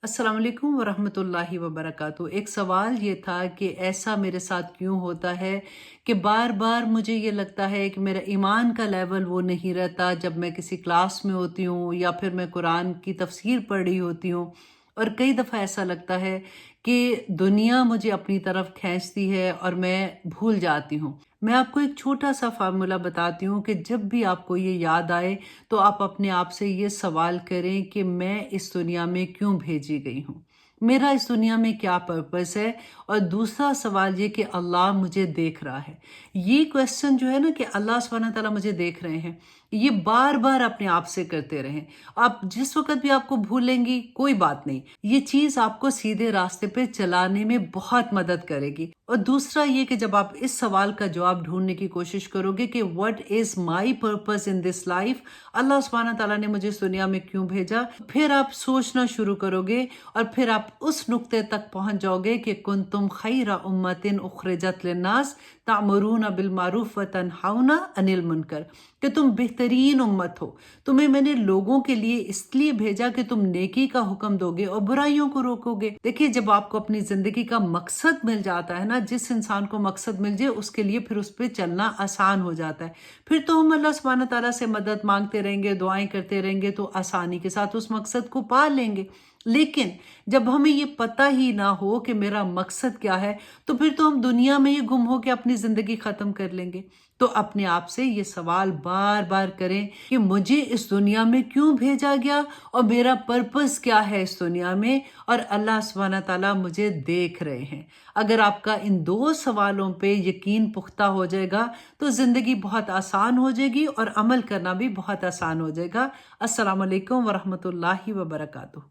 अस्सलाम वालेकुम वरहमतुल्लाहि वबरकातुहू। एक सवाल ये था कि ऐसा मेरे साथ क्यों होता है कि बार बार मुझे ये लगता है कि मेरा ईमान का लेवल वो नहीं रहता जब मैं किसी क्लास में होती हूँ या फिर मैं कुरान की तफसीर पढ़ रही होती हूँ। और कई दफ़ा ऐसा लगता है कि दुनिया मुझे अपनी तरफ खींचती है और मैं भूल जाती हूँ। मैं आपको एक छोटा सा फार्मूला बताती हूँ कि जब भी आपको ये याद आए तो आप अपने आप से ये सवाल करें कि मैं इस दुनिया में क्यों भेजी गई हूँ, मेरा इस दुनिया में क्या पर्पस है। और दूसरा सवाल ये कि अल्लाह मुझे देख रहा है। ये क्वेश्चन जो है ना कि अल्लाह सुब्हानहू तआला मुझे देख रहे हैं, ये बार बार अपने आप से करते रहें। आप जिस वक्त भी आपको भूलेंगी कोई बात नहीं, ये चीज़ आपको सीधे रास्ते पे चलाने में बहुत मदद करेगी। और दूसरा ये कि जब आप इस सवाल का जवाब ढूंढने की कोशिश करोगे कि what is my purpose in this life, Allah सुब्हानहू तआला ने मुझे इस दुनिया में क्यों भेजा, फिर आप सोचना शुरू करोगे और फिर आप उस नुक्ते तक पहुंच जाओगे कि कुंतुम खैरा उम्मतिन उखरिजत लिन्नास तामुरून बिल मारूफ व तनहाउना अनिल मुनकर, कि तुम बेहतरीन उम्मत हो। तुम्हें मैंने लोगों के लिए इसलिए भेजा कि तुम नेकी का हुक्म दोगे और बुराइयों को रोकोगे। देखिए, जब आपको अपनी जिंदगी का मकसद मिल जाता है ना, जिस इंसान को मकसद मिल जाए उसके लिए फिर उस पर चलना आसान हो जाता है। फिर तो हम अल्लाह सुब्हानहू तआला से मदद मांगते रहेंगे, दुआएं करते रहेंगे तो आसानी के साथ उस मकसद को पा लेंगे। लेकिन जब हमें ये पता ही ना हो कि मेरा मकसद क्या है, तो फिर तो हम दुनिया में ही गुम हो के अपनी जिंदगी खत्म कर लेंगे। तो अपने आप से ये सवाल बार बार करें कि मुझे इस दुनिया में क्यों भेजा गया और मेरा पर्पस क्या है इस दुनिया में, और अल्लाह सुब्हानहू तआला मुझे देख रहे हैं। अगर आपका इन दो सवालों पे यकीन पुख्ता हो जाएगा तो जिंदगी बहुत आसान हो जाएगी और अमल करना भी बहुत आसान हो जाएगा। अस्सलाम वालेकुम वरहमतुल्लाहि वबरकातुहू।